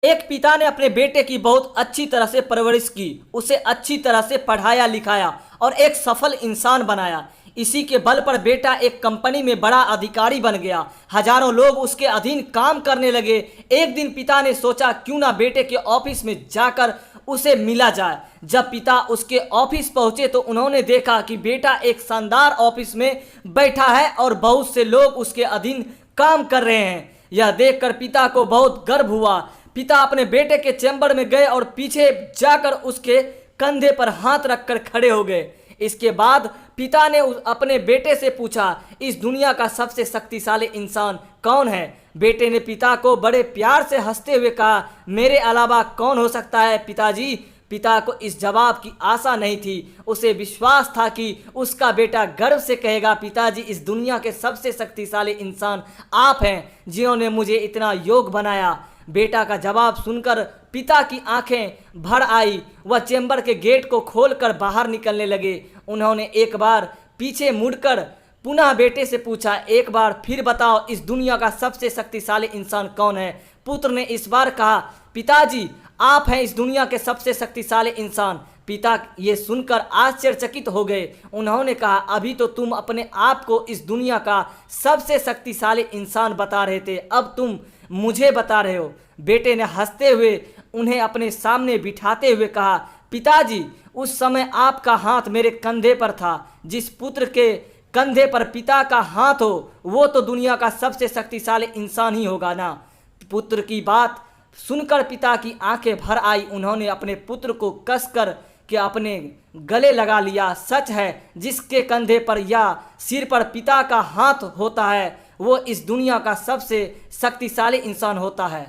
एक पिता ने अपने बेटे की बहुत अच्छी तरह से परवरिश की, उसे अच्छी तरह से पढ़ाया लिखाया और एक सफल इंसान बनाया। इसी के बल पर बेटा एक कंपनी में बड़ा अधिकारी बन गया। हजारों लोग उसके अधीन काम करने लगे। एक दिन पिता ने सोचा क्यों ना बेटे के ऑफिस में जाकर उसे मिला जाए। जब पिता उसके ऑफिस पहुंचे तो उन्होंने देखा कि बेटा एक शानदार ऑफिस में बैठा है और बहुत से लोग उसके अधीन काम कर रहे हैं। यह देखकर पिता को बहुत गर्व हुआ। पिता अपने बेटे के चैम्बर में गए और पीछे जाकर उसके कंधे पर हाथ रखकर खड़े हो गए। इसके बाद पिता ने अपने बेटे से पूछा, इस दुनिया का सबसे शक्तिशाली इंसान कौन है? बेटे ने पिता को बड़े प्यार से हंसते हुए कहा, मेरे अलावा कौन हो सकता है पिताजी। पिता को इस जवाब की आशा नहीं थी। उसे विश्वास था कि उसका बेटा गर्व से कहेगा, पिताजी इस दुनिया के सबसे शक्तिशाली इंसान आप हैं जिन्होंने मुझे इतना योग्य बनाया। बेटा का जवाब सुनकर पिता की आंखें भर आई। वह चैम्बर के गेट को खोलकर बाहर निकलने लगे। उन्होंने एक बार पीछे मुड़कर पुनः बेटे से पूछा, एक बार फिर बताओ इस दुनिया का सबसे शक्तिशाली इंसान कौन है? पुत्र ने इस बार कहा, पिताजी आप हैं इस दुनिया के सबसे शक्तिशाली इंसान। पिता ये सुनकर आश्चर्यचकित हो गए। उन्होंने कहा, अभी तो तुम अपने आप को इस दुनिया का सबसे शक्तिशाली इंसान बता रहे थे, अब तुम मुझे बता रहे हो। बेटे ने हंसते हुए उन्हें अपने सामने बिठाते हुए कहा, पिताजी उस समय आपका हाथ मेरे कंधे पर था। जिस पुत्र के कंधे पर पिता का हाथ हो वो तो दुनिया का सबसे शक्तिशाली इंसान ही होगा ना। पुत्र की बात सुनकर पिता की आंखें भर आई। उन्होंने अपने पुत्र को कसकर के अपने गले लगा लिया। सच है, जिसके कंधे पर या सिर पर पिता का हाथ होता है वो इस दुनिया का सबसे शक्तिशाली इंसान होता है।